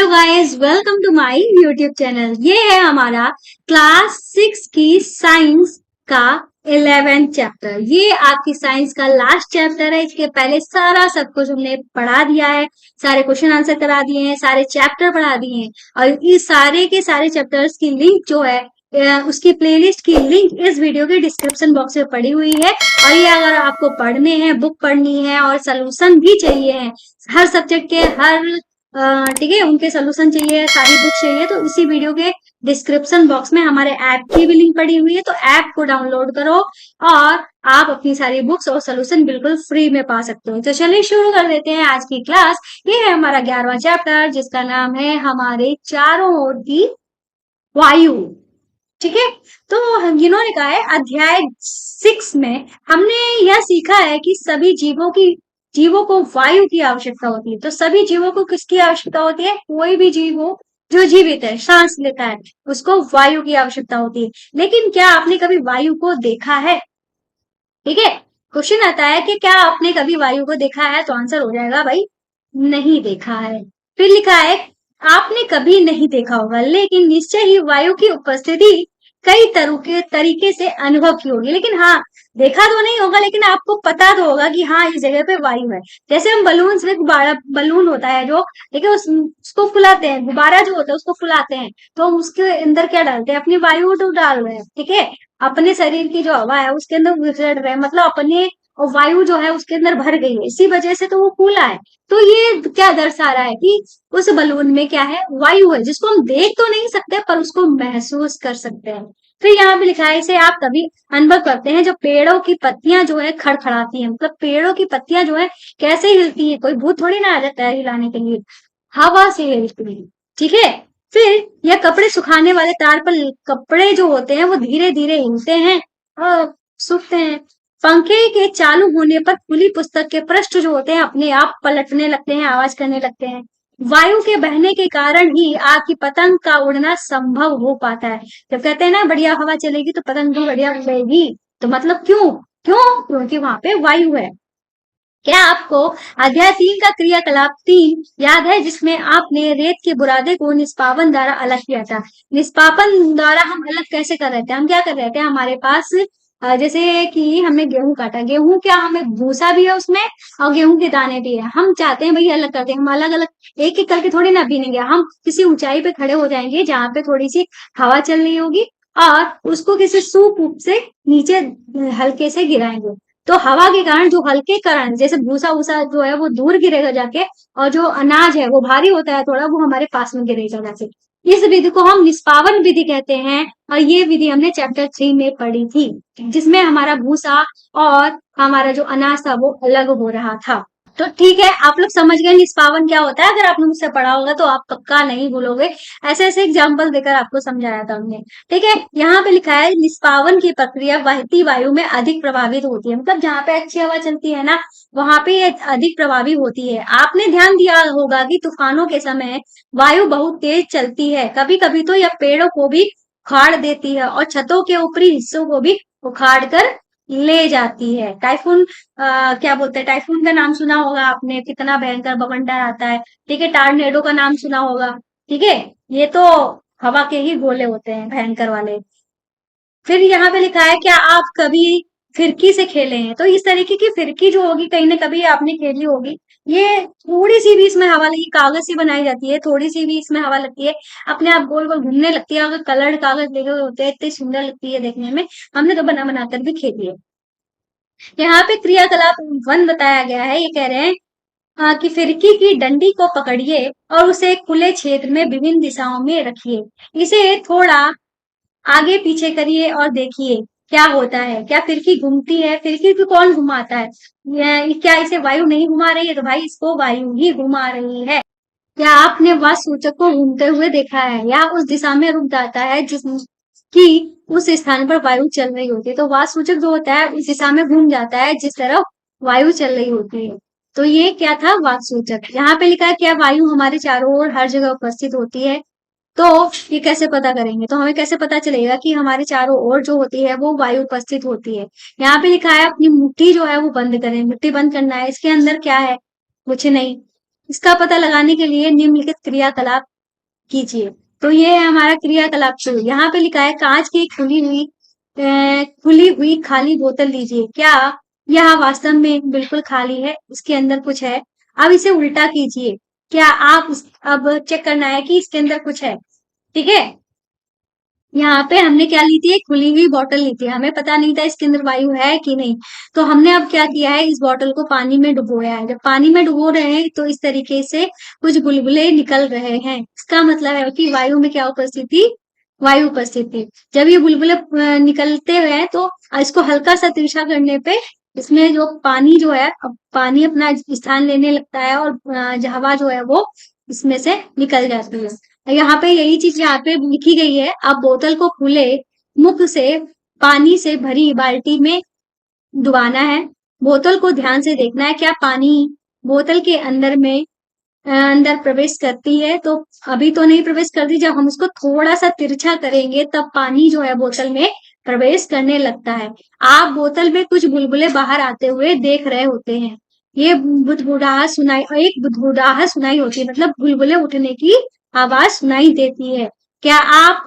Guys, welcome to my YouTube channel. ये है हमारा क्लास 6 की साइंस का 11th चैप्टर। ये आपकी साइंस का लास्ट चैप्टर है। इसके पहले सारा सब कुछ हमने पढ़ा दिया है, सारे क्वेश्चन आंसर करा दिए हैं, सारे चैप्टर पढ़ा दिए हैं। और इस सारे के सारे चैप्टर्स की लिंक जो है उसकी प्लेलिस्ट की लिंक इस वीडियो के डिस्क्रिप्शन बॉक्स में पड़ी हुई है। और ये अगर आपको पढ़ने हैं, बुक पढ़नी है और सोल्यूशन भी चाहिए है हर सब्जेक्ट के, हर ठीक है, उनके सोल्यूशन चाहिए, सारी बुक चाहिए, तो इसी वीडियो के डिस्क्रिप्शन बॉक्स में हमारे ऐप की भी लिंक पड़ी हुई है। तो ऐप को डाउनलोड करो और आप अपनी सारी बुक्स और सोल्यूशन बिल्कुल फ्री में पा सकते हो। तो चलिए शुरू कर देते हैं आज की क्लास। ये है हमारा 11वां चैप्टर, जिसका नाम है हमारे चारों ओर की वायु। ठीक है, तो इन्होंने कहा है अध्याय 6 में हमने यह सीखा है कि सभी जीवों को वायु की आवश्यकता होती है। तो सभी जीवों को किसकी आवश्यकता होती है? कोई भी जीव हो जो जीवित है, सांस लेता है, उसको वायु की आवश्यकता होती है। लेकिन क्या आपने कभी वायु को देखा है? ठीक है, क्वेश्चन आता है कि क्या आपने कभी वायु को देखा है? तो आंसर हो जाएगा भाई नहीं देखा है। फिर लिखा है आपने कभी नहीं देखा होगा, लेकिन निश्चय ही वायु की उपस्थिति कई तरीके से अनुभव की होगी। लेकिन हाँ, देखा तो नहीं होगा, लेकिन आपको पता तो होगा कि हाँ, इस जगह पे वायु है। जैसे हम बलून में, गुब्बारा बलून होता है जो, ठीक है, उसको फुलाते हैं, गुब्बारा जो होता है उसको फुलाते हैं, तो हम उसके अंदर क्या डालते हैं? अपनी वायु तो डाल रहे हैं। ठीक है, अपने शरीर की जो हवा है उसके अंदर घुसड़ रहे हैं, मतलब अपने और वायु जो है उसके अंदर भर गई है, इसी वजह से तो वो फूला है। तो ये क्या दर्शा रहा है कि उस बलून में क्या है? वायु है, जिसको हम देख तो नहीं सकते पर उसको महसूस कर सकते हैं। फिर यहाँ पे लिखा है इसे आप कभी अनुभव करते हैं, जो पेड़ों की पत्तियां जो है खड़खड़ाती हैं। मतलब पेड़ों की पत्तियां जो है कैसे हिलती है? कोई भूत थोड़ी ना आ जाता है हिलाने के लिए, हवा से हिलती है। ठीक है, फिर यह कपड़े सुखाने वाले तार पर कपड़े जो होते हैं वो धीरे धीरे हिलते हैं और सूखते हैं। पंखे के चालू होने पर खुली पुस्तक के पृष्ठ जो होते हैं अपने आप पलटने लगते हैं, आवाज करने लगते हैं। वायु के बहने के कारण ही आपकी पतंग का उड़ना संभव हो पाता है। जब कहते हैं ना बढ़िया हवा चलेगी तो पतंग भी बढ़िया उड़ेगी, तो मतलब क्यों? क्योंकि वहां पे वायु है। क्या आपको अध्याय 3 का क्रियाकलाप 3 याद है, जिसमें आपने रेत के बुरादे को निष्पापन द्वारा अलग किया था? निष्पापन द्वारा हम अलग कैसे कर रहे थे? हम क्या कर रहे थे, हमारे पास जैसे कि हमने गेहूं काटा, गेहूं क्या हमें भूसा भी है उसमें और गेहूं के दाने भी है। हम चाहते हैं भाई अलग करते हैं, हम अलग अलग एक एक करके थोड़ी ना बीनेंगे। हम किसी ऊंचाई पे खड़े हो जाएंगे जहां पे थोड़ी सी हवा चल रही होगी और उसको किसी सूप ऊप से नीचे हल्के से गिराएंगे। तो हवा के कारण जो हल्के कण, जैसे भूसा वूसा जो है वो दूर गिरेगा जाके, और जो अनाज है वो भारी होता है थोड़ा, वो हमारे पास में गिरेगा जाके। इस विधि को हम निष्पावन विधि कहते हैं। और ये विधि हमने चैप्टर 3 में पढ़ी थी, जिसमें हमारा भूसा और हमारा जो अनाज था वो अलग हो रहा था। तो ठीक है, आप लोग समझ गए निष्पावन क्या होता है। अगर आपने मुझसे पढ़ा होगा तो आप पक्का नहीं भूलोगे। ऐसे ऐसे एग्जाम्पल देकर आपको समझाया था हमने। ठीक है, यहाँ पे लिखा है निष्पावन की प्रक्रिया बहती वायु में अधिक प्रभावित होती है। मतलब जहाँ पे अच्छी हवा चलती है ना, वहां पे ये अधिक प्रभावी होती है। आपने ध्यान दिया होगा कि तूफानों के समय वायु बहुत तेज चलती है। कभी कभी तो यह पेड़ों को भी उखाड़ देती है और छतों के ऊपरी हिस्सों को भी उखाड़ कर ले जाती है। टाइफून, क्या बोलते हैं, टाइफून का नाम सुना होगा आपने, कितना भयंकर बवंडर आता है। ठीक है, टार्नेडो का नाम सुना होगा। ठीक है, ये तो हवा के ही गोले होते हैं भयंकर वाले। फिर यहाँ पे लिखा है क्या आप कभी फिरकी से खेले हैं? तो इस तरीके की फिरकी जो होगी कहीं ना कभी आपने खेली होगी। ये थोड़ी सी भी इसमें हवा लगी, कागज से बनाई जाती है, थोड़ी सी भी इसमें हवा लगती है, अपने आप गोल गोल घूमने लगती है। अगर कलर्ड कागज लगे हुए होते हैं, इतनी सुंदर लगती है देखने में। हमने तो बना बनाकर भी खेली है। यहाँ पे क्रियाकलाप 1 बताया गया है। ये कह रहे हैं कि फिरकी की डंडी को पकड़िए और उसे खुले क्षेत्र में विभिन्न दिशाओं में रखिए। इसे थोड़ा आगे पीछे करिए और देखिए क्या होता है। क्या फिरकी घूमती है? फिरकी को कौन घुमाता है? क्या इसे वायु नहीं घुमा रही है? तो भाई इसको वायु ही घुमा रही है। क्या आपने वास्तु सूचक को घूमते हुए देखा है? या उस दिशा में रुक जाता है जिस कि उस स्थान पर वायु चल रही होती है। तो वास्तु सूचक जो होता है उस दिशा में घूम जाता है जिस तरफ वायु चल रही होती है। तो ये क्या था? वास्तु सूचक। यहाँ पे लिखा है क्या वायु हमारे चारों ओर हर जगह उपस्थित होती है? तो ये कैसे पता करेंगे? तो हमें कैसे पता चलेगा कि हमारे चारों ओर जो होती है वो वायु उपस्थित होती है? यहाँ पे लिखा है अपनी मुट्ठी जो है वो बंद करें। मुट्ठी बंद करना है, इसके अंदर क्या है? कुछ नहीं। इसका पता लगाने के लिए निम्नलिखित क्रियाकलाप कीजिए। तो ये है हमारा क्रियाकलाप शुरू। यहाँ पे लिखा है कांच की खुली हुई खाली बोतल लीजिए। क्या यह वास्तव में बिल्कुल खाली है? इसके अंदर कुछ है। अब इसे उल्टा कीजिए। क्या अब चेक करना है कि इसके अंदर कुछ है। ठीक है, यहाँ पे हमने क्या ली थी, एक खुली हुई बोतल ली थी, हमें पता नहीं था इसके अंदर वायु है कि नहीं। तो हमने अब क्या किया है, इस बोतल को पानी में डुबोया है। जब पानी में डुबो रहे हैं तो इस तरीके से कुछ बुलबुले निकल रहे हैं। इसका मतलब है कि वायु में क्या उपस्थित थी, वायु उपस्थित थी। जब ये बुलबुले निकलते हैं तो इसको हल्का सा तिरछा करने पे इसमें जो पानी जो है, अब पानी अपना स्थान लेने लगता है और हवा जो है वो इसमें से निकल जाती है। यहाँ पे यही चीज यहाँ पे लिखी गई है। अब बोतल को खुले मुख से पानी से भरी बाल्टी में डुबाना है। बोतल को ध्यान से देखना है, क्या पानी बोतल के अंदर प्रवेश करती है। तो अभी तो नहीं प्रवेश करती, जब हम उसको थोड़ा सा तिरछा करेंगे तब पानी जो है बोतल में प्रवेश करने लगता है। आप बोतल में कुछ बुलबुले बाहर आते हुए देख रहे होते हैं। ये बुदबुदाहट सुनाई होती है, मतलब बुलबुले उठने की आवाज सुनाई देती है। क्या आप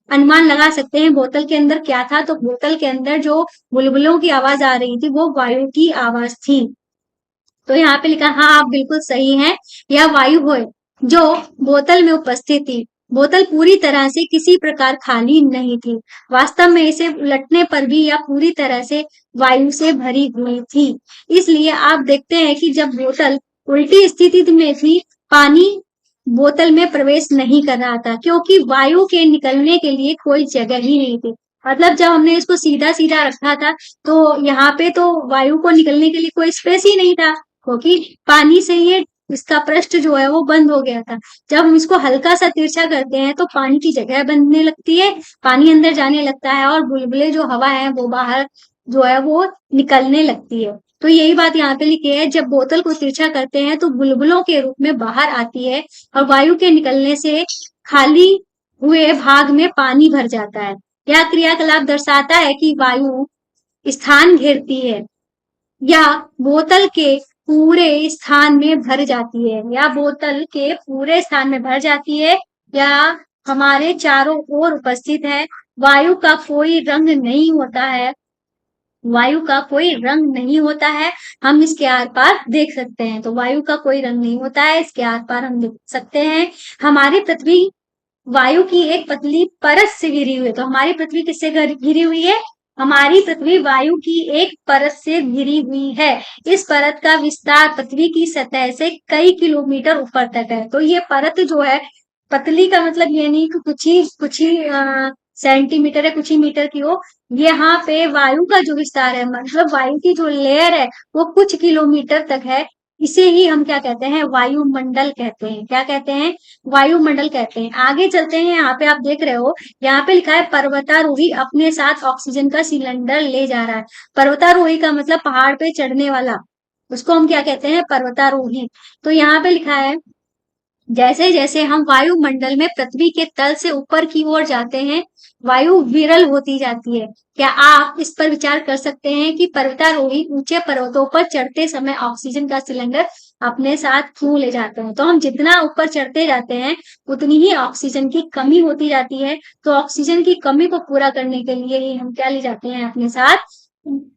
अनुमान लगा सकते हैं बोतल के अंदर क्या था? तो बोतल के अंदर जो बुलबुलों की आवाज आ रही थी वो वायु की आवाज थी। तो यहाँ पे लिखा, हाँ आप बिल्कुल सही हैं, यह वायु है जो बोतल में उपस्थित थी। बोतल पूरी तरह से किसी प्रकार खाली नहीं थी। वास्तव में इसे उलटने पर भी यह पूरी तरह से वायु से भरी हुई थी। इसलिए आप देखते हैं कि जब बोतल उल्टी स्थिति में थी, पानी बोतल में प्रवेश नहीं कर रहा था, क्योंकि वायु के निकलने के लिए कोई जगह ही नहीं थी। मतलब जब हमने इसको सीधा सीधा रखा था तो यहाँ पे तो वायु को निकलने के लिए कोई स्पेस ही नहीं था, क्योंकि पानी से ये इसका पृष्ठ जो है वो बंद हो गया था। जब हम इसको हल्का सा तिरछा करते हैं तो पानी की जगह बनने लगती है, पानी अंदर जाने लगता है और बुलबुले जो हवा है वो बाहर जो है वो निकलने लगती है। तो यही बात यहाँ पे लिखी है, जब बोतल को तिरछा करते हैं तो बुलबुलों के रूप में बाहर आती है और वायु के निकलने से खाली हुए भाग में पानी भर जाता है। यह क्रियाकलाप दर्शाता है कि वायु स्थान घेरती है या बोतल के पूरे स्थान में भर जाती है, या बोतल के पूरे स्थान में भर जाती है, या हमारे चारों ओर उपस्थित है। वायु का कोई रंग नहीं होता है, वायु का कोई रंग नहीं होता है, हम इसके आर पार देख सकते हैं। तो वायु का कोई रंग नहीं होता है, इसके आर पार हम देख सकते हैं। हमारी पृथ्वी वायु की एक पतली परत से घिरी हुई है। तो हमारी पृथ्वी किससे घिरी हुई है? हमारी पृथ्वी वायु की एक परत से घिरी हुई है। इस परत का विस्तार पृथ्वी की सतह से कई किलोमीटर ऊपर तक है। तो ये परत जो है, पतली का मतलब ये नहीं कि कुछ ही सेंटीमीटर या कुछ ही मीटर की हो। यहाँ पे वायु का जो विस्तार है, मतलब वायु की जो लेयर है वो कुछ किलोमीटर तक है। इसे ही हम क्या कहते हैं, वायुमंडल कहते हैं। क्या कहते हैं? वायुमंडल कहते हैं। आगे चलते हैं, यहाँ पे आप देख रहे हो, यहाँ पे लिखा है पर्वतारोही अपने साथ ऑक्सीजन का सिलेंडर ले जा रहा है। पर्वतारोही का मतलब पहाड़ पे चढ़ने वाला, उसको हम क्या कहते हैं, पर्वतारोही। तो यहाँ पे लिखा है, जैसे जैसे हम वायुमंडल में पृथ्वी के तल से ऊपर की ओर जाते हैं, वायु विरल होती जाती है। क्या आप इस पर विचार कर सकते हैं कि पर्वतारोही ऊंचे पर्वतों पर चढ़ते समय ऑक्सीजन का सिलेंडर अपने साथ क्यों ले जाते हैं? तो हम जितना ऊपर चढ़ते जाते हैं उतनी ही ऑक्सीजन की कमी होती जाती है। तो ऑक्सीजन की कमी को पूरा करने के लिए ही हम क्या ले जाते हैं अपने साथ,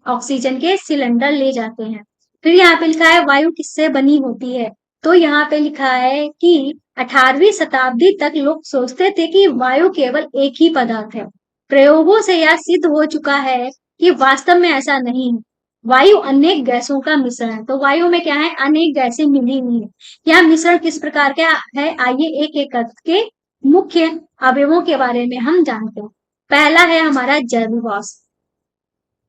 ऑक्सीजन के सिलेंडर ले जाते हैं। फिर यहाँ पे लिखा है वायु किससे बनी होती है। तो यहाँ पे लिखा है कि 18वीं शताब्दी तक लोग सोचते थे कि वायु केवल एक ही पदार्थ है। प्रयोगों से यह सिद्ध हो चुका है कि वास्तव में ऐसा नहीं है। वायु अनेक गैसों का मिश्रण है। तो वायु में क्या है, अनेक गैसें मिली हुई है। यह मिश्रण किस प्रकार का है, आइए एक एक करके मुख्य अवयवों के बारे में हम जानते हैं। पहला है हमारा जल वाष्प।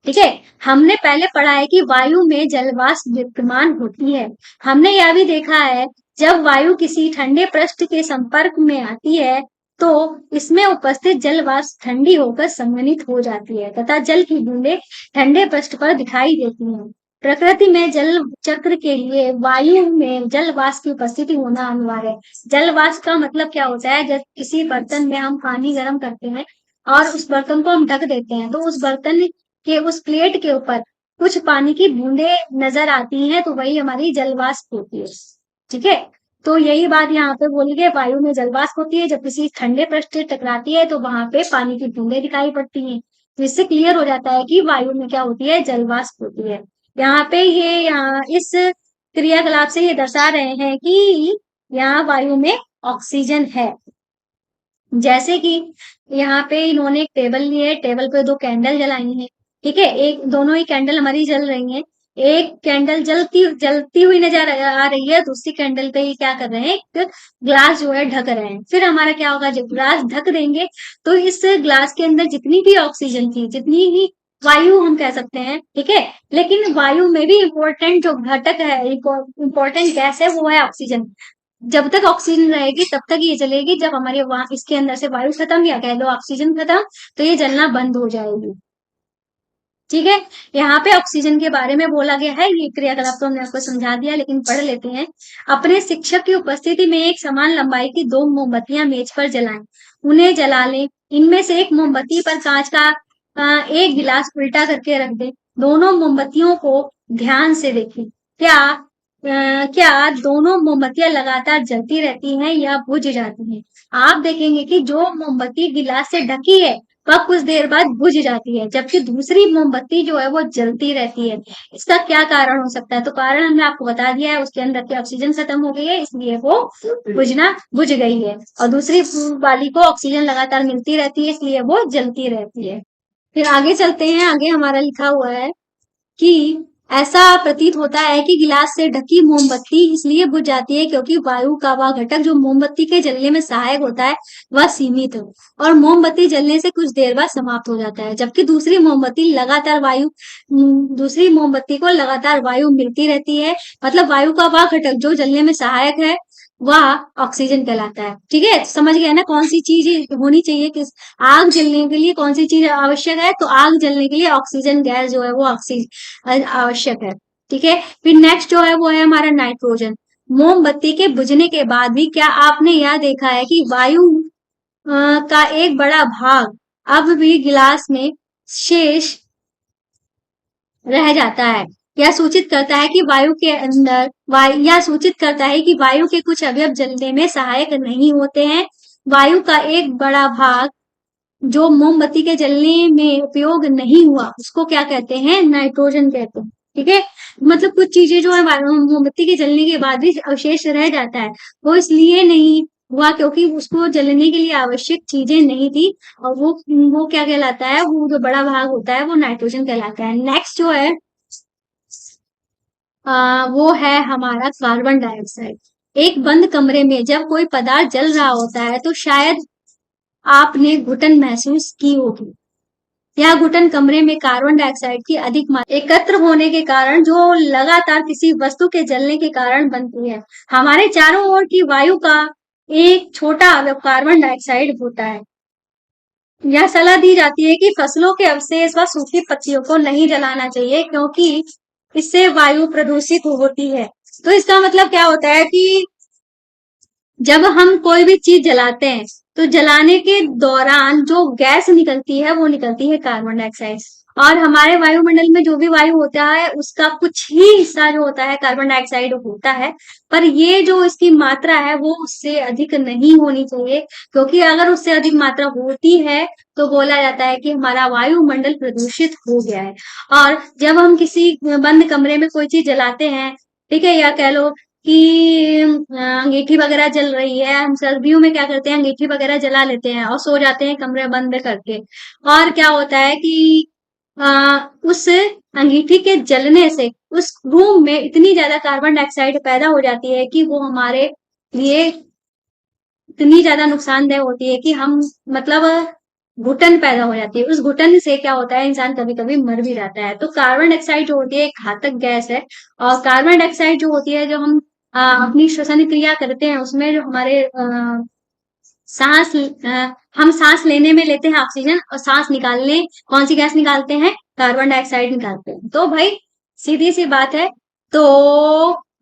ठीक है, हमने पहले पढ़ा है कि वायु में जलवाष्प विद्यमान होती है। हमने यह भी देखा है, जब वायु किसी ठंडे पृष्ठ के संपर्क में आती है तो इसमें उपस्थित जल वाष्प ठंडी होकर संघनित हो जाती है तथा जल की बूंदें ठंडे पृष्ठ पर दिखाई देती हैं। प्रकृति में जल चक्र के लिए वायु में जल वाष्प की उपस्थिति होना अनिवार्य है। जल वाष्प का मतलब क्या होता है, जब किसी बर्तन में हम पानी गर्म करते हैं और उस बर्तन को हम ढक देते हैं, तो उस बर्तन के उस प्लेट के ऊपर कुछ पानी की बूंदे नजर आती हैं, तो वही हमारी जल वाष्प होती है। ठीक है, तो यही बात यहाँ पे बोली गई, वायु में जलवाष्प होती है, जब किसी ठंडे पृष्ठ से टकराती है तो वहां पे पानी की बूंदें दिखाई पड़ती हैं। तो इससे क्लियर हो जाता है कि वायु में क्या होती है, जलवाष्प होती है। यहाँ पे ये यहाँ इस क्रियाकलाप से ये दर्शा रहे हैं कि यहाँ वायु में ऑक्सीजन है। जैसे कि यहाँ पे इन्होंने एक टेबल ली है, टेबल पे दो कैंडल जलाई हैं। ठीक है, एक दोनों ही कैंडल हमारी जल रही हैं। एक कैंडल जलती जलती हुई नजर आ रही है, दूसरी कैंडल पे ये क्या कर रहे हैं, एक ग्लास जो है ढक रहे हैं। फिर हमारा क्या होगा, जब ग्लास ढक देंगे तो इस ग्लास के अंदर जितनी भी ऑक्सीजन थी, जितनी ही वायु हम कह सकते हैं, ठीक है, लेकिन वायु में भी इम्पोर्टेंट जो घटक है, इम्पोर्टेंट गैस है, वो है ऑक्सीजन। जब तक ऑक्सीजन रहेगी तब तक ये जलेगी, जब हमारे वहां इसके अंदर से वायु खत्म या कह लो ऑक्सीजन खत्म, तो ये जलना बंद हो जाएगी। ठीक है, यहाँ पे ऑक्सीजन के बारे में बोला गया है। ये क्रियाकलाप तो हमने आपको समझा दिया, लेकिन पढ़ लेते हैं। अपने शिक्षक की उपस्थिति में एक समान लंबाई की दो मोमबत्तियां मेज पर जलाएं, उन्हें जला लें। इनमें से एक मोमबत्ती पर कांच का एक गिलास उल्टा करके रख दें। दोनों मोमबत्तियों को ध्यान से देखें। क्या दोनों मोमबत्तियां लगातार जलती रहती हैं या बुझ जाती हैं? आप देखेंगे कि जो मोमबत्ती गिलास से ढकी है वह कुछ देर बाद बुझ जाती है, जबकि दूसरी मोमबत्ती जो है वो जलती रहती है। इसका क्या कारण हो सकता है? तो कारण हमने आपको बता दिया है, उसके अंदर की ऑक्सीजन खत्म हो गई है, इसलिए वो बुझना बुझ गई है। और दूसरी वाली को ऑक्सीजन लगातार मिलती रहती है, इसलिए वो जलती रहती है। फिर आगे चलते हैं। आगे हमारा लिखा हुआ है कि ऐसा प्रतीत होता है कि गिलास से ढकी मोमबत्ती इसलिए बुझ जाती है क्योंकि वायु का वह घटक जो मोमबत्ती के जलने में सहायक होता है वह सीमित है, और मोमबत्ती जलने से कुछ देर बाद समाप्त हो जाता है। जबकि दूसरी मोमबत्ती को लगातार वायु मिलती रहती है। मतलब वायु का वह घटक जो जलने में सहायक है वह ऑक्सीजन कहलाता है। ठीक है, समझ गए ना कौन सी चीज होनी चाहिए, किस आग जलने के लिए कौन सी चीज आवश्यक है? तो आग जलने के लिए ऑक्सीजन गैस जो है वो ऑक्सीजन आवश्यक है। ठीक है, फिर नेक्स्ट जो है वो है हमारा नाइट्रोजन। मोमबत्ती के बुझने के बाद भी क्या आपने यह देखा है कि वायु का एक बड़ा भाग अब भी गिलास में शेष रह जाता है। यह सूचित करता है कि यह सूचित करता है कि वायु के कुछ अवयव जलने में सहायक नहीं होते हैं। वायु का एक बड़ा भाग जो मोमबत्ती के जलने में उपयोग नहीं हुआ उसको क्या कहते हैं? नाइट्रोजन कहते हैं। ठीक है, मतलब कुछ चीजें जो है मोमबत्ती के जलने के बाद भी अवशेष रह जाता है, वो इसलिए नहीं हुआ क्योंकि उसको जलने के लिए आवश्यक चीजें नहीं थी, और वो क्या कहलाता है, वो जो बड़ा भाग होता है वो नाइट्रोजन कहलाता है। नेक्स्ट जो है वो है हमारा कार्बन डाइऑक्साइड। एक बंद कमरे में जब कोई पदार्थ जल रहा होता है तो शायद आपने घुटन महसूस की होगी। यह घुटन कमरे में कार्बन डाइऑक्साइड की अधिक मात्रा एकत्र होने के कारण जो लगातार किसी वस्तु के जलने के कारण बनती है। हमारे चारों ओर की वायु का एक छोटा अवयव कार्बन डाइऑक्साइड होता है। यह सलाह दी जाती है कि फसलों के अवशेष व सूखी पत्तियों को नहीं जलाना चाहिए क्योंकि इससे वायु प्रदूषित होती है। तो इसका मतलब क्या होता है कि जब हम कोई भी चीज जलाते हैं तो जलाने के दौरान जो गैस निकलती है वो निकलती है कार्बन डाइऑक्साइड, और हमारे वायुमंडल में जो भी वायु होता है उसका कुछ ही हिस्सा जो होता है कार्बन डाइऑक्साइड होता है, पर ये जो इसकी मात्रा है वो उससे अधिक नहीं होनी चाहिए, क्योंकि अगर उससे अधिक मात्रा होती है तो बोला जाता है कि हमारा वायुमंडल प्रदूषित हो गया है। और जब हम किसी बंद कमरे में कोई चीज जलाते हैं, ठीक है, या कह लो कि अंगीठी वगैरह जल रही है, हम सर्दियों में क्या करते हैं, अंगीठी वगैरह जला लेते हैं और सो जाते हैं कमरे बंद करके। और क्या होता है कि उस अंगीठी के जलने से उस रूम में इतनी ज्यादा कार्बन डाइऑक्साइड पैदा हो जाती है कि वो हमारे लिए इतनी ज्यादा नुकसानदेह होती है कि हम मतलब घुटन पैदा हो जाती है। उस घुटन से क्या होता है, इंसान कभी कभी मर भी जाता है। तो कार्बन डाइऑक्साइड जो होती है एक घातक गैस है, और कार्बन डाइऑक्साइड जो होती है जो हम अपनी श्वसन क्रिया करते हैं उसमें जो हमारे सांस हम सांस लेने में लेते हैं ऑक्सीजन, और सांस निकालने कौन सी गैस निकालते हैं? कार्बन डाइऑक्साइड निकालते हैं। तो भाई सीधी सी बात है। तो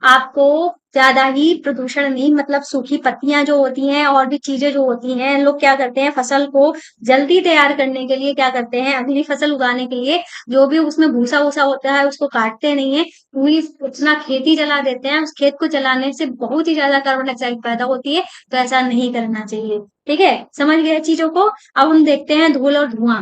आपको ज्यादा ही प्रदूषण नहीं, मतलब सूखी पत्तियां जो होती हैं और भी चीजें जो होती हैं, लोग क्या करते हैं फसल को जल्दी तैयार करने के लिए क्या करते हैं, अगली फसल उगाने के लिए जो भी उसमें भूसा वूसा होता है उसको काटते नहीं है, पूरी उतना खेती जला देते हैं। उस खेत को जलाने से बहुत ही ज्यादा कार्बन डाइऑक्साइड पैदा होती है, तो ऐसा नहीं करना चाहिए। ठीक है, समझ गए चीजों को। अब हम देखते हैं धूल और धुआं।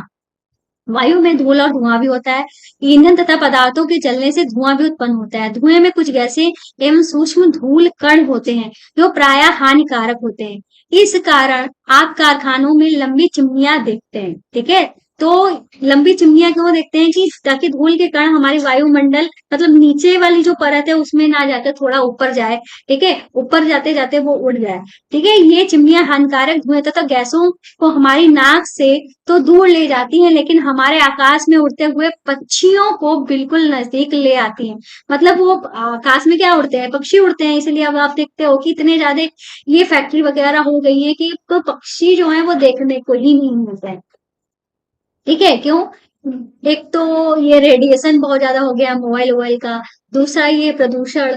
वायु में धूल और धुआं भी होता है। ईंधन तथा पदार्थों के जलने से धुआं भी उत्पन्न होता है। धुएं में कुछ गैसें एवं सूक्ष्म धूल कण होते हैं जो प्रायः हानिकारक होते हैं। इस कारण आप कारखानों में लंबी चिमनियां देखते हैं। ठीक है, तो लंबी चिमनियां क्यों देखते हैं कि ताकि धूल के कण हमारे वायुमंडल, मतलब नीचे वाली जो परत है उसमें ना जाकर थोड़ा ऊपर जाए। ठीक है, ऊपर जाते जाते वो उड़ जाए। ठीक है, ये चिमनियां हानिकारक धुएं तथा गैसों को हमारी नाक से तो दूर ले जाती हैं, लेकिन हमारे आकाश में उड़ते हुए पक्षियों को बिल्कुल नजदीक ले आती हैं। मतलब वो आकाश में क्या उड़ते हैं, पक्षी उड़ते हैं, इसलिए अब आप देखते हो कि इतने ज्यादा ये फैक्ट्री वगैरह हो गई है कि तो पक्षी जो है वो देखने को ही नहीं मिलते हैं। ठीक है, क्यों? एक तो ये रेडिएशन बहुत ज्यादा हो गया मोबाइल वोबाइल का, दूसरा ये प्रदूषण।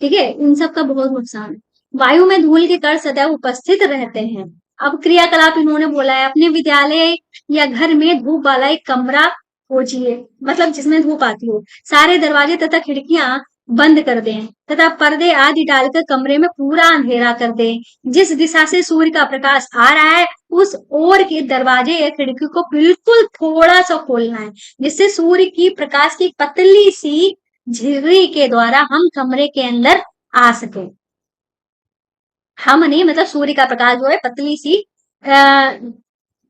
ठीक है, इन सब का बहुत नुकसान है। वायु में धूल के कण सदैव उपस्थित रहते हैं। अब क्रियाकलाप इन्होंने बोला है, अपने विद्यालय या घर में धूप वाला एक कमरा खोजिए, मतलब जिसमें धूप आती हो। सारे दरवाजे तथा खिड़कियां बंद कर दें तथा पर्दे आदि डालकर कमरे में पूरा अंधेरा कर दें। जिस दिशा से सूर्य का प्रकाश आ रहा है उस ओर के दरवाजे या खिड़की को बिल्कुल थोड़ा सा खोलना है, जिससे सूर्य की प्रकाश की पतली सी झिर्री के द्वारा हम कमरे के अंदर आ सके। हम नहीं, मतलब सूर्य का प्रकाश जो है पतली सी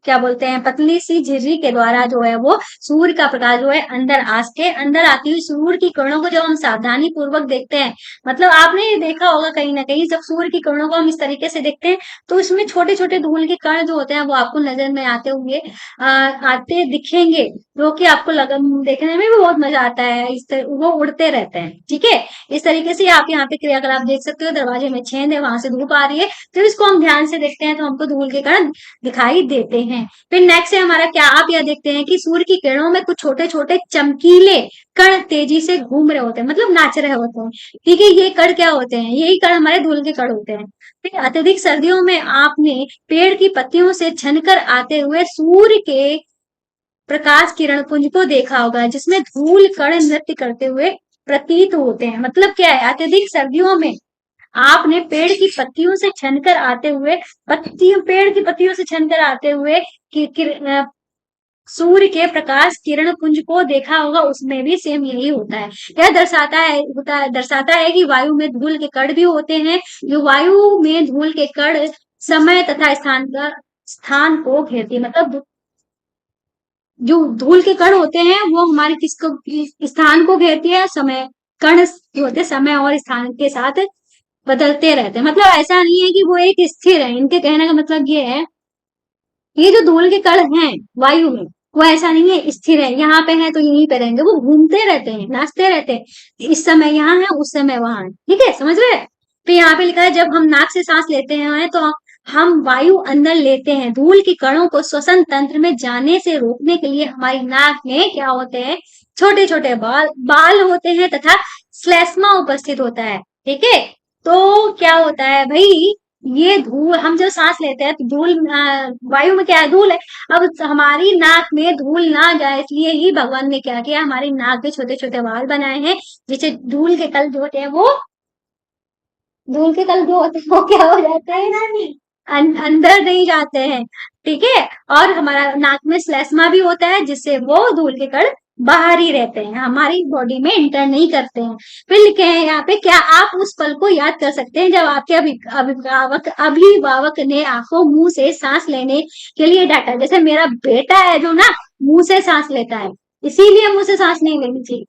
क्या बोलते हैं, पतली सी झिर्री के द्वारा जो है वो सूर्य का प्रकाश जो है अंदर आ सके। अंदर आती हुई सूर्य की किरणों को जब हम सावधानी पूर्वक देखते हैं, मतलब आपने ये देखा होगा कहीं ना कहीं, जब सूर्य की किरणों को हम इस तरीके से देखते हैं तो उसमें छोटे छोटे धूल के कण जो होते हैं वो आपको नजर में आते हुए आते दिखेंगे, जो कि आपको देखने में भी बहुत मजा आता है। वो उड़ते रहते हैं। ठीक है, इस तरीके से आप यहाँ पे क्रियाकलाप देख सकते हो। दरवाजे में छेद है, वहां से धूप आ रही है, तो इसको हम ध्यान से देखते हैं तो हमको धूल के कण दिखाई देते हैं। फिर नेक्स्ट है हमारा क्या, आप यह देखते हैं कि सूर्य की किरणों में कुछ छोटे छोटे चमकीले कण तेजी से घूम रहे होते हैं, मतलब नाच रहे होते हैं। ठीक है, ये कण क्या होते हैं, यही कण हमारे धूल के कण होते हैं। फिर अत्यधिक सर्दियों में आपने पेड़ की पत्तियों से छनकर आते हुए सूर्य के प्रकाश किरण पुंज को देखा होगा, जिसमें धूल कण नृत्य करते हुए प्रतीत होते हैं। मतलब क्या है, अत्यधिक सर्दियों में आपने पेड़ की पत्तियों से छनकर आते हुए पेड़ की पत्तियों से छनकर आते हुए सूर्य के प्रकाश किरण पुंज को देखा होगा, उसमें भी सेम यही होता है। यह दर्शाता है कि वायु में धूल के कण भी होते हैं। जो वायु में धूल के कण समय तथा स्थान को घेरती है, मतलब जो धूल के कण होते हैं वो हमारे किसको स्थान को घेरती है, समय। कण जो होते हैं समय और स्थान के साथ बदलते रहते हैं, मतलब ऐसा नहीं है कि वो एक स्थिर है। इनके कहने का मतलब ये है, ये जो धूल के कण हैं वायु में, वो ऐसा नहीं है स्थिर है, यहाँ पे है तो यहीं पे रहेंगे, वो घूमते रहते हैं, नाचते रहते हैं। इस समय यहाँ है, उस समय वहां है। ठीक है, समझ रहे हैं? तो यहाँ पे लिखा है, जब हम नाक से सांस लेते हैं तो हम वायु अंदर लेते हैं। धूल के कणों को श्वसन तंत्र में जाने से रोकने के लिए हमारी नाक में क्या होते हैं, छोटे छोटे बाल बाल होते हैं तथा श्लेष्मा उपस्थित होता है। ठीक है, तो क्या होता है भाई, ये धूल हम जब सांस लेते हैं तो धूल वायु में क्या है, धूल है। अब हमारी नाक में धूल ना जाए इसलिए ही भगवान ने क्या किया, हमारी नाक में छोटे छोटे बाल बनाए हैं, जिससे धूल के कण जो होते हैं वो धूल के कण जो होते हैं वो क्या हो जाते हैं, अंदर नहीं जाते हैं। ठीक है, और हमारा नाक में श्लेष्मा भी होता है, जिससे वो धूल के कण बाहर ही रहते हैं, हमारी बॉडी में इंटर नहीं करते हैं। फिर लिखे हैं यहाँ पे, क्या आप उस पल को याद कर सकते हैं जब आपके अभिभावक ने आपको मुंह से सांस लेने के लिए डांटा? जैसे मेरा बेटा है जो ना मुंह से सांस लेता है, इसीलिए मुंह से सांस नहीं लेनी चाहिए।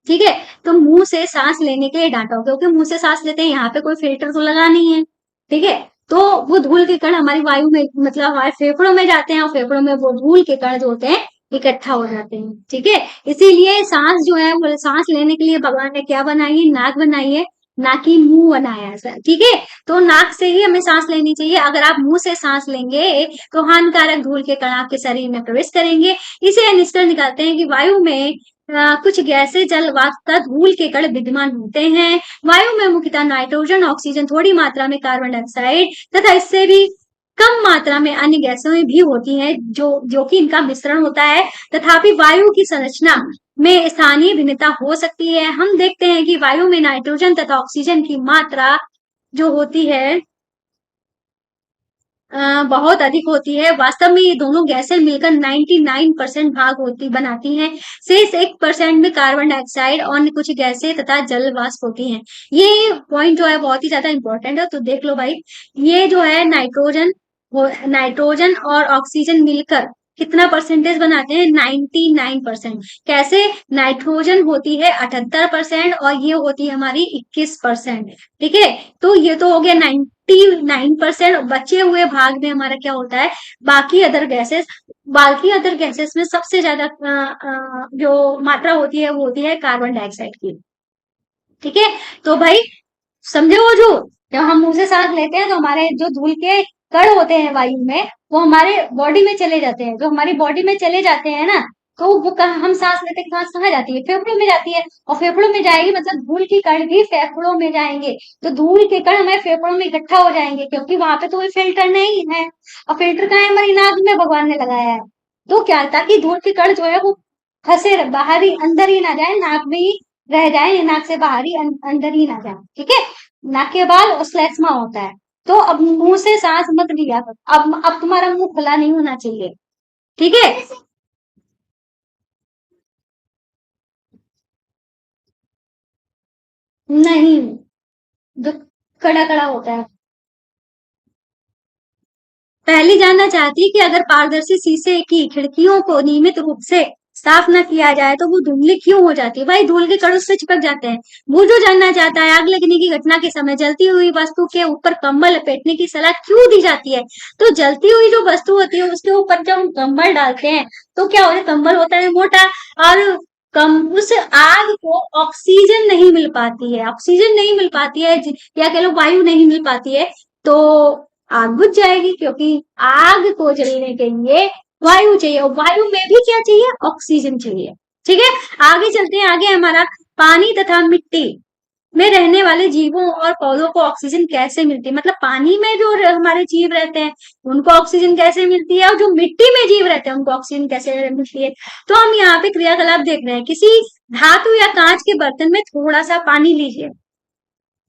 ठीक है, तो मुंह से सांस लेने के लिए डांटा हो, क्योंकि मुंह से सांस लेते हैं, यहाँ पे कोई फिल्टर तो लगा नहीं है। ठीक है, तो वो धूल के कण हमारी वायु में, मतलब हमारे फेफड़ों में जाते हैं और फेफड़ों में वो धूल के कण जो होते हैं इकट्ठा हो जाते हैं। ठीक है, इसीलिए सांस जो है वो सांस लेने के लिए भगवान ने क्या बनाई है, नाक बनाई है, ना कि मुंह बनाया है। ठीक है, तो नाक से ही हमें सांस लेनी चाहिए। अगर आप मुंह से सांस लेंगे तो हानिकारक धूल के कण आपके शरीर में प्रवेश करेंगे। इसे निष्कर्ष निकालते हैं कि वायु में कुछ गैसें जल वाष्प तथा धूल के कण विद्यमान होते हैं। वायु में मुख्यतः नाइट्रोजन, ऑक्सीजन, थोड़ी मात्रा में कार्बन डाइऑक्साइड तथा इससे भी कम मात्रा में अन्य गैसें भी होती हैं जो कि इनका मिश्रण होता है। तथापि वायु की संरचना में स्थानीय भिन्नता हो सकती है। हम देखते हैं कि वायु में नाइट्रोजन तथा ऑक्सीजन की मात्रा जो होती है बहुत अधिक होती है। वास्तव में ये दोनों गैसें मिलकर 99% भाग होती बनाती हैं। शेष 1% में कार्बन डाइऑक्साइड और कुछ गैसें तथा जल वाष्प होती हैं। ये पॉइंट जो है बहुत ही ज्यादा इंपॉर्टेंट है, तो देख लो भाई। ये जो है नाइट्रोजन और ऑक्सीजन मिलकर कितना परसेंटेज बनाते हैं? 99%। कैसे? नाइट्रोजन होती है 78% और ये होती है हमारी 21%। ठीक है, तो ये तो हो गया 99%। बचे हुए भाग में हमारा क्या होता है? बाकी अदर गैसेस। बाकी अदर गैसेस में सबसे ज्यादा जो मात्रा होती है वो होती है कार्बन डाइऑक्साइड की। ठीक है, तो भाई समझे वो जो जब हम मुंह से सांस लेते हैं तो हमारे जो धूल के कण होते हैं वायु में वो हमारे बॉडी में चले जाते हैं। जो हमारी बॉडी में चले जाते हैं ना, तो वो हम सांस लेते हैं, सांस कहाँ जाती है? फेफड़ों में जाती है। और फेफड़ों में जाएगी मतलब धूल के कण भी फेफड़ों में जाएंगे। तो धूल के कण हमारे फेफड़ों में इकट्ठा हो जाएंगे क्योंकि वहां पे तो कोई फिल्टर नहीं है। और फिल्टर कहाँ है? हमारी नाक में भगवान ने लगाया है। तो क्या, ताकि धूल के कण जो है वो फंसे बाहर ही, अंदर ही ना जाए, नाक में ही रह जाए, नाक से बाहर ही अंदर ही ना जाए। ठीक है, नाक के बाद श्लेष्मा होता है। तो अब मुंह से सांस मत लिया करो। अब तुम्हारा मुंह खुला नहीं होना चाहिए। ठीक है, नहीं, जो कड़ा कड़ा होता है। पहली जानना चाहती है कि अगर पारदर्शी शीशे की खिड़कियों को नियमित रूप से साफ न किया जाए तो वो धुंधली क्यों हो जाती है? भाई धूल के कण उससे चिपक जाते हैं। वो जो जानना चाहता है, आग लगने की घटना के समय जलती हुई वस्तु के ऊपर कंबल लपेटने की सलाह क्यों दी जाती है? तो जलती हुई जो वस्तु होती है उसके ऊपर जब हम कंबल डालते हैं तो क्या होता है? कंबल होता है मोटा, और कम उस आग को ऑक्सीजन नहीं मिल पाती है, ऑक्सीजन नहीं मिल पाती है, या कह लो वायु नहीं मिल पाती है, तो आग बुझ जाएगी। क्योंकि आग को जलने के लिए वायु चाहिए, और वायु में भी क्या चाहिए? ऑक्सीजन चाहिए। ठीक है, आगे चलते हैं। आगे हमारा पानी तथा मिट्टी में रहने वाले जीवों और पौधों को ऑक्सीजन कैसे मिलती है? मतलब पानी में जो हमारे जीव रहते हैं उनको ऑक्सीजन कैसे मिलती है, और जो मिट्टी में जीव रहते हैं उनको ऑक्सीजन कैसे मिलती है? तो हम यहाँ पे क्रियाकलाप देख रहे हैं। किसी धातु या कांच के बर्तन में थोड़ा सा पानी लीजिए।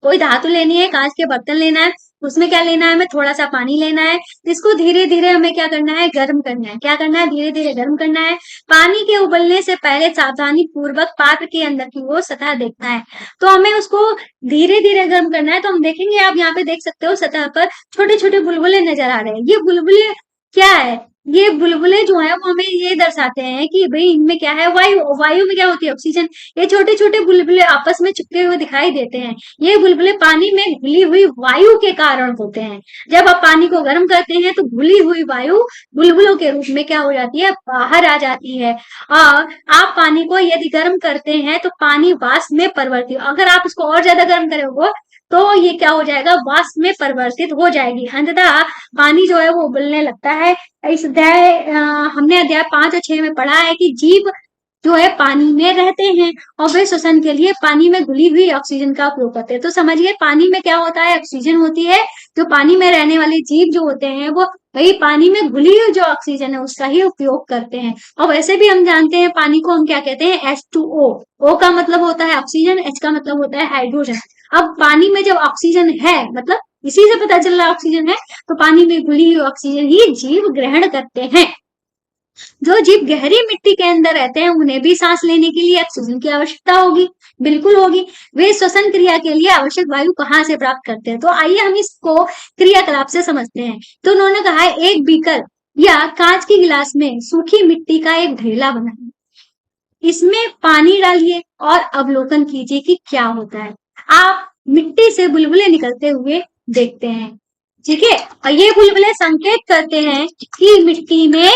कोई धातु लेनी है, कांच के बर्तन लेना है, उसमें क्या लेना है? हमें थोड़ा सा पानी लेना है। इसको धीरे धीरे हमें क्या करना है? गर्म करना है। क्या करना है? धीरे धीरे गर्म करना है। पानी के उबलने से पहले सावधानी पूर्वक पात्र के अंदर की ओर सतह देखना है। तो हमें उसको धीरे धीरे गर्म करना है। तो हम देखेंगे, आप यहाँ पे देख सकते हो सतह पर छोटे छोटे बुलबुले नजर आ रहे हैं। ये बुलबुले क्या है? ये बुलबुले जो है वो हमें ये दर्शाते हैं कि भाई इनमें क्या है? वायु। वायु में क्या होती है? ऑक्सीजन। ये छोटे छोटे बुलबुले आपस में चिपके हुए दिखाई देते हैं। ये बुलबुले पानी में घुली हुई वायु के कारण होते हैं। जब आप पानी को गर्म करते हैं तो घुली हुई वायु बुलबुलों के रूप में क्या हो जाती है? बाहर आ जाती है। और आप पानी को यदि गर्म करते हैं तो पानी वाष्प में परिवर्तित, अगर आप इसको और ज्यादा गर्म करोगे तो ये क्या हो जाएगा? वाष्प में परिवर्तित हो जाएगी। अंततः पानी जो है वो उबलने लगता है। इस हमने अध्याय 5 और 6 में पढ़ा है कि जीव जो है पानी में रहते हैं और वे श्वसन के लिए पानी में घुली हुई ऑक्सीजन का उपयोग करते हैं। तो समझिए पानी में क्या होता है? ऑक्सीजन होती है। जो पानी में रहने वाले जीव जो होते हैं वो वही पानी में घुली हुई जो ऑक्सीजन है उसका ही उपयोग करते हैं। और वैसे भी हम जानते हैं पानी को हम क्या कहते हैं? H2O। O का मतलब होता है ऑक्सीजन, H का मतलब होता है हाइड्रोजन। अब पानी में जब ऑक्सीजन है, मतलब इसी से पता चल रहा है ऑक्सीजन है, तो पानी में घुली हुई ऑक्सीजन ही जीव ग्रहण करते हैं। जो जीव गहरी मिट्टी के अंदर रहते हैं उन्हें भी सांस लेने के लिए ऑक्सीजन की आवश्यकता होगी। बिल्कुल होगी। वे श्वसन क्रिया के लिए आवश्यक वायु कहाँ से प्राप्त करते हैं? तो आइए हम इसको क्रियाकलाप से समझते हैं। तो उन्होंने कहा है एक बीकर या कांच के गिलास में सूखी मिट्टी का एक ढेला बनाइए, इसमें पानी डालिए और अवलोकन कीजिए कि क्या होता है। आप मिट्टी से बुलबुले निकलते हुए देखते हैं। ठीक है, और ये बुलबुले संकेत करते हैं कि मिट्टी में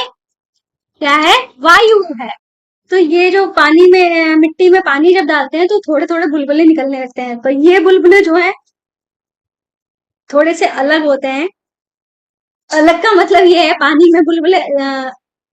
क्या है? वायु है। तो ये जो पानी में, मिट्टी में पानी जब डालते हैं तो थोड़े थोड़े बुलबुले निकलने लगते हैं। तो ये बुलबुले जो है थोड़े से अलग होते हैं। अलग का मतलब ये है पानी में बुलबुले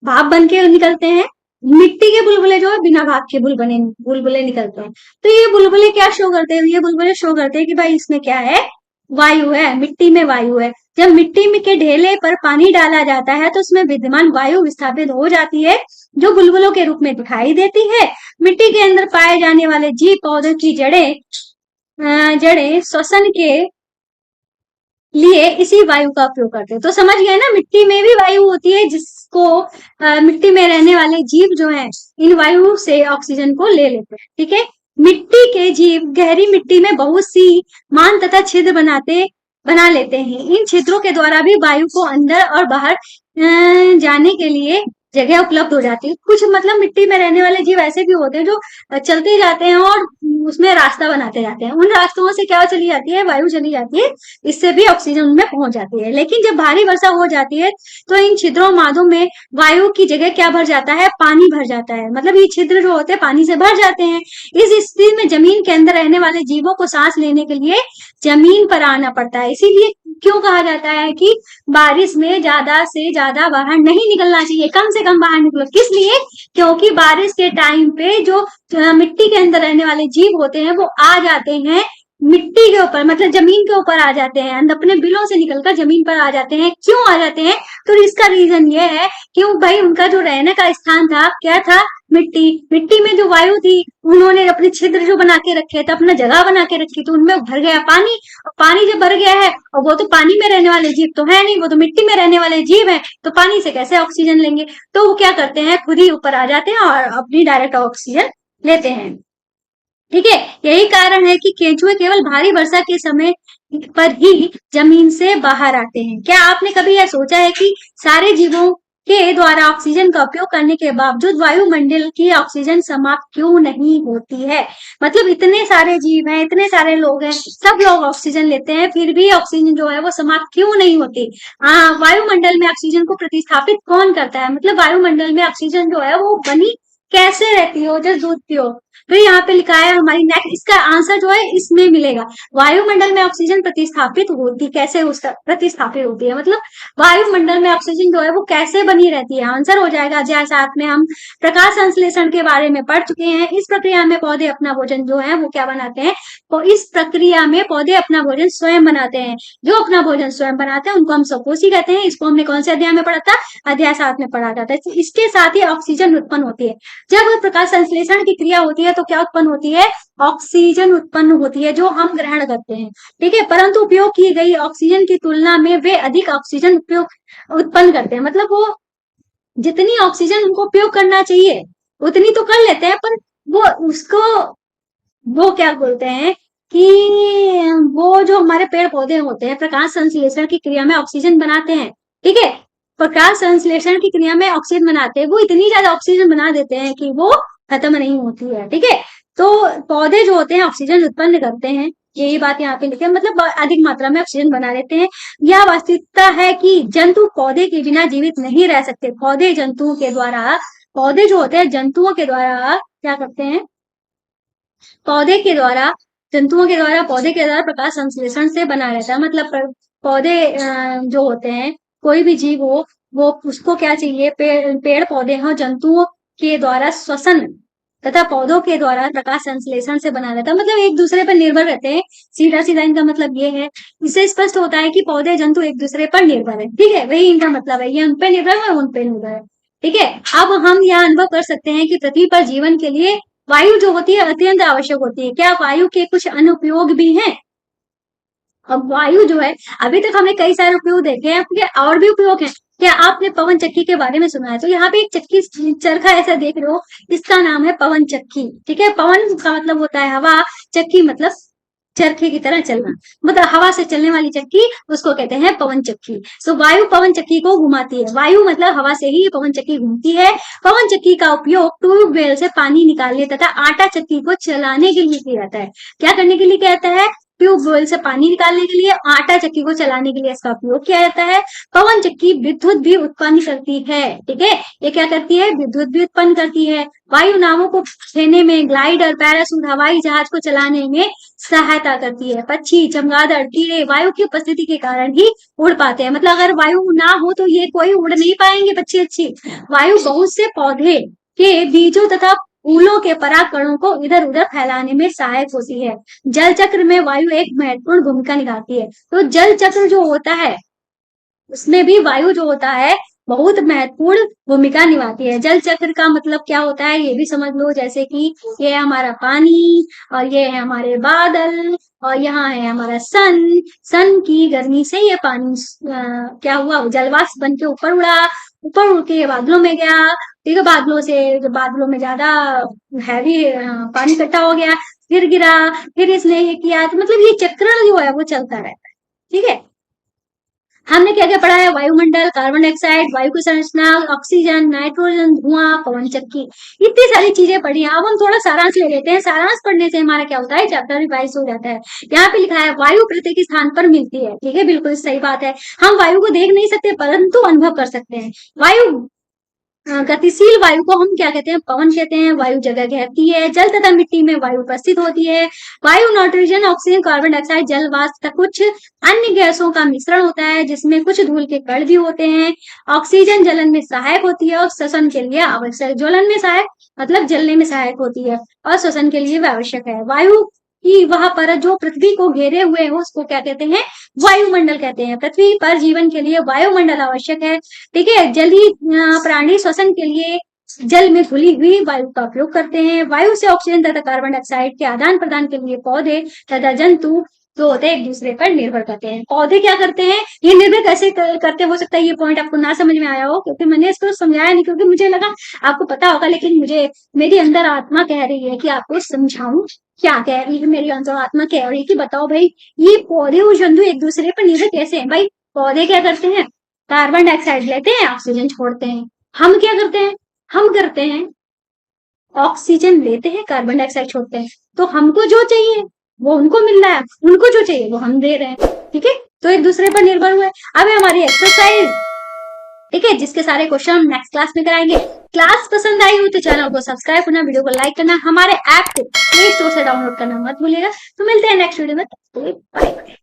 भाप बन के निकलते हैं, मिट्टी के बुलबुले जो है बिना भाप के बुलबुले बुलबुले निकलते हैं। तो ये बुलबुले क्या शो करते हैं, ये बुलबुले शो करते हैं कि भाई इसमें क्या है, वायु है, मिट्टी में वायु है। जब मिट्टी में के ढेले पर पानी डाला जाता है तो उसमें विद्यमान वायु विस्थापित हो जाती है, जो बुलबुलों के रूप में दिखाई देती है। मिट्टी के अंदर पाए जाने वाले जीव पौधों की जड़ें श्वसन के लिए इसी वायु का उपयोग करते हैं। तो समझ गए ना, मिट्टी में भी वायु होती है, जिसको मिट्टी में रहने वाले जीव जो हैं इन वायु से ऑक्सीजन को ले लेते हैं। ठीक है, मिट्टी के जीव गहरी मिट्टी में बहुत सी मान तथा छिद्र बना लेते हैं। इन छिद्रों के द्वारा भी वायु को अंदर और बाहर जाने के लिए जगह उपलब्ध हो जाती है। कुछ मतलब मिट्टी में रहने वाले जीव ऐसे भी होते हैं जो चलते जाते हैं और उसमें रास्ता बनाते जाते हैं। उन रास्तों से क्या चली जाती है, वायु चली जाती है, इससे भी ऑक्सीजन उनमें पहुंच जाती है। लेकिन जब भारी वर्षा हो जाती है तो इन छिद्रों मादों में वायु की जगह क्या भर जाता है, पानी भर जाता है। मतलब ये छिद्र जो होते हैं पानी से भर जाते हैं। इस स्थिति में जमीन के अंदर रहने वाले जीवों को सांस लेने के लिए जमीन पर आना पड़ता है। इसीलिए क्यों कहा जाता है कि बारिश में ज्यादा से ज्यादा बाहर नहीं निकलना चाहिए, कम से कम बाहर निकलो। किस लिए? क्योंकि बारिश के टाइम पे जो मिट्टी के अंदर रहने वाले जीव होते हैं वो आ जाते हैं मिट्टी के ऊपर, मतलब जमीन के ऊपर आ जाते हैं, अपने बिलों से निकलकर जमीन पर आ जाते हैं। क्यों आ जाते हैं? तो इसका रीजन ये है क्यों भाई, उनका जो रहने का स्थान था क्या था, मिट्टी। मिट्टी में जो वायु थी उन्होंने अपने छिद्र जो बना के रखे थे, अपना जगह बना के रखी, तो उनमें भर गया पानी। और पानी जब भर गया है, और वो तो पानी में रहने वाले जीव तो है नहीं, वो तो मिट्टी में रहने वाले जीव है, तो पानी से कैसे ऑक्सीजन लेंगे? तो वो क्या करते हैं, खुद ही ऊपर आ जाते हैं और अपनी डायरेक्ट ऑक्सीजन लेते हैं। ठीक है, यही कारण है कि केंचुए केवल भारी वर्षा के समय पर ही जमीन से बाहर आते हैं। क्या आपने कभी यह सोचा है कि सारे जीवों के द्वारा ऑक्सीजन का उपयोग करने के बावजूद वायुमंडल की ऑक्सीजन समाप्त क्यों नहीं होती है? मतलब इतने सारे जीव हैं, इतने सारे लोग हैं, सब लोग ऑक्सीजन लेते हैं, फिर भी ऑक्सीजन जो है वो समाप्त क्यों नहीं होती? वायुमंडल में ऑक्सीजन को प्रतिस्थापित कौन करता है? मतलब वायुमंडल में ऑक्सीजन जो है वो बनी कैसे रहती हो, जस्ट दूध हो। तो यहाँ पे लिखा है हमारी नेक्स्ट, इसका आंसर जो है इसमें मिलेगा। वायुमंडल में ऑक्सीजन प्रतिस्थापित होती कैसे, उसका प्रतिस्थापित होती है, मतलब वायुमंडल में ऑक्सीजन जो है वो कैसे बनी रहती है। आंसर हो जाएगा अध्याय 7 में हम प्रकाश संश्लेषण के बारे में पढ़ चुके हैं। इस प्रक्रिया में पौधे अपना भोजन जो है वो क्या बनाते हैं, तो इस प्रक्रिया में पौधे अपना भोजन स्वयं बनाते हैं। जो अपना भोजन स्वयं बनाते हैं उनको हम सपोषी कहते हैं। इसको हमने कौन से अध्याय में पढ़ा था, अध्याय 7 में पढ़ा था। इसके साथ ही ऑक्सीजन उत्पन्न होती है। जब प्रकाश संश्लेषण की क्रिया होती है तो क्या उत्पन्न होती है, ऑक्सीजन उत्पन्न होती है जो हम ग्रहण करते हैं। ठीक है, परंतु उपयोग की गई ऑक्सीजन की तुलना में वे अधिक ऑक्सीजन उत्पन्न करते हैं। मतलब वो जितनी ऑक्सीजन उनको उपयोग करना चाहिए उतनी तो कर लेते हैं, पर वो उसको वो क्या बोलते हैं कि वो जो हमारे पेड़ पौधे होते हैं प्रकाश संश्लेषण की क्रिया में ऑक्सीजन बनाते हैं। ठीक है, प्रकाश संश्लेषण की क्रिया में ऑक्सीजन बनाते हैं, वो इतनी ज्यादा ऑक्सीजन बना देते हैं कि वो खत्म नहीं होती है। ठीक है, तो पौधे जो होते हैं ऑक्सीजन उत्पन्न करते हैं, यही बात यहाँ पे लिखे, मतलब अधिक मात्रा में ऑक्सीजन बना लेते हैं। यह वास्तविकता है कि जंतु पौधे के बिना जीवित नहीं रह सकते। पौधे जंतुओं के द्वारा, पौधे जो होते हैं जंतुओं के द्वारा क्या करते हैं, पौधे के द्वारा, जंतुओं के द्वारा, पौधे के द्वारा प्रकाश संश्लेषण से बना रहता है। मतलब पौधे जो होते हैं, कोई भी जीव हो, वो उसको क्या चाहिए, पेड़ पौधे हो, जंतुओं के द्वारा श्वसन तथा पौधों के द्वारा प्रकाश संश्लेषण से बना रहता है। मतलब एक दूसरे पर निर्भर रहते हैं। सीधा सीधा इनका मतलब ये है, इससे स्पष्ट होता है कि पौधे जंतु एक दूसरे पर निर्भर है। ठीक है, वही इनका मतलब है, ये उन पे निर्भर है, उन पे निर्भर है। ठीक है, अब हम यह अनुभव कर सकते हैं कि पृथ्वी पर जीवन के लिए वायु जो होती है अत्यंत आवश्यक होती है। क्या वायु के कुछ अनुपयोग भी हैं? अब वायु जो है, अभी तक हमने कई सारे उपयोग देखे हैं, और भी उपयोग हैं। क्या आपने पवन चक्की के बारे में सुना है? तो यहाँ पे एक चक्की, चरखा ऐसा देख रहे हो, इसका नाम है पवन चक्की। ठीक है, पवन का मतलब होता है हवा, चक्की मतलब चरखे की तरह चलना, मतलब हवा से चलने वाली चक्की, उसको कहते हैं पवन चक्की। सो वायु पवन चक्की को घुमाती है। वायु मतलब हवा से ही पवन चक्की घूमती है। पवन चक्की का उपयोग ट्यूबवेल से पानी निकालने तथा आटा चक्की को चलाने के लिए किया जाता है। क्या करने के लिए किया जाता है? ट्यूबवेल से पानी निकालने के लिए, आटा चक्की को चलाने के लिए इसका उपयोग किया जाता है। पवन चक्की विद्युत भी उत्पन्न करती है। ठीक है, ये क्या करती है, विद्युत भी उत्पन्न करती है। वायु नावों को खेने में, ग्लाइडर, पैरासूट, हवाई जहाज को चलाने में सहायता करती है। पक्षी, चमगादड़, कीड़े वायु की उपस्थिति के कारण ही उड़ पाते हैं। मतलब अगर वायु ना हो तो ये कोई उड़ नहीं पाएंगे पक्षी अच्छी। वायु बहुत से पौधे के बीजों तथा फूलों के परागकणों को इधर उधर फैलाने में सहायक होती है। जल चक्र में वायु एक महत्वपूर्ण भूमिका निभाती है। तो जल चक्र जो होता है उसमें भी वायु जो होता है बहुत महत्वपूर्ण भूमिका निभाती है। जल चक्र का मतलब क्या होता है ये भी समझ लो, जैसे कि ये है हमारा पानी और ये है हमारे बादल और यहाँ है हमारा सन। सन की गर्मी से ये पानी क्या हुआ, जलवाष्प बन के ऊपर उड़ा, ऊपर उड़ के ये बादलों में गया। ठीक है, बादलों से जब बादलों में ज्यादा हैवी पानी इकट्ठा हो गया, फिर गिरा, फिर इसने ये किया, तो मतलब ये चक्रण जो है वो चलता रहता है। ठीक है, हमने क्या क्या पढ़ा है, वायुमंडल, कार्बन डाइऑक्साइड, वायु की संरचना, ऑक्सीजन, नाइट्रोजन, धुआं, पवन चक्की, इतनी सारी चीजें पढ़ी हैं। अब हम थोड़ा सारांश ले लेते हैं। सारांश पढ़ने से हमारा क्या होता है, चैप्टर रिवाइज हो जाता है। यहाँ पे लिखा है वायु पृथ्वी के स्थान पर मिलती है। ठीक है, बिल्कुल सही बात है। हम वायु को देख नहीं सकते परंतु अनुभव कर सकते हैं। वायु गतिशील वायु को हम क्या कहते हैं, पवन कहते हैं। वायु जगह घेरती है। जल तथा मिट्टी में वायु उपस्थित होती है। वायु नाइट्रोजन, ऑक्सीजन, कार्बन डाइऑक्साइड, जल वाष्प तथा कुछ अन्य गैसों का मिश्रण होता है जिसमें कुछ धूल के कण भी होते हैं। ऑक्सीजन जलन में सहायक होती है और श्वसन के लिए आवश्यक। ज्वलन में सहायक मतलब जलने में सहायक होती है और श्वसन के लिए भी आवश्यक है। वायु की वह परत जो पृथ्वी को घेरे हुए हो उसको क्या कहते हैं, वायुमंडल कहते हैं। पृथ्वी पर जीवन के लिए वायुमंडल आवश्यक है। ठीक है, जलीय प्राणी श्वसन के लिए जल में घुली हुई वायु का उपयोग करते हैं। वायु से ऑक्सीजन तथा कार्बन डाइऑक्साइड के आदान प्रदान के लिए पौधे तथा जंतु जो होते हैं एक दूसरे पर निर्भर करते हैं। पौधे क्या करते हैं, ये निर्भर कैसे करते हैं, हो सकता है ये पॉइंट आपको ना समझ में आया हो क्योंकि मैंने इसको समझाया नहीं, क्योंकि मुझे लगा आपको पता होगा, लेकिन मुझे मेरी अंदर आत्मा कह रही है कि आपको समझाऊं। क्या कह रही है मेरी अंदर आत्मा, कह रही है कि बताओ भाई ये पौधे और जंतु एक दूसरे पर निर्भर कैसे हैं। भाई पौधे क्या करते हैं, कार्बन डाइऑक्साइड लेते हैं, ऑक्सीजन छोड़ते हैं। हम क्या करते हैं, हम करते हैं ऑक्सीजन लेते हैं, कार्बन डाइऑक्साइड छोड़ते हैं। तो हमको जो चाहिए वो उनको मिल रहा है, उनको जो चाहिए वो हम दे रहे हैं। ठीक है, तो एक दूसरे पर निर्भर हुए। अब है हमारी एक्सरसाइज। ठीक है, जिसके सारे क्वेश्चन हम नेक्स्ट क्लास में कराएंगे। क्लास पसंद आई हो तो चैनल को सब्सक्राइब करना, वीडियो को लाइक करना, हमारे ऐप को प्ले स्टोर से डाउनलोड करना मत भूलिएगा। तो मिलते हैं नेक्स्ट वीडियो में, बाय बाय।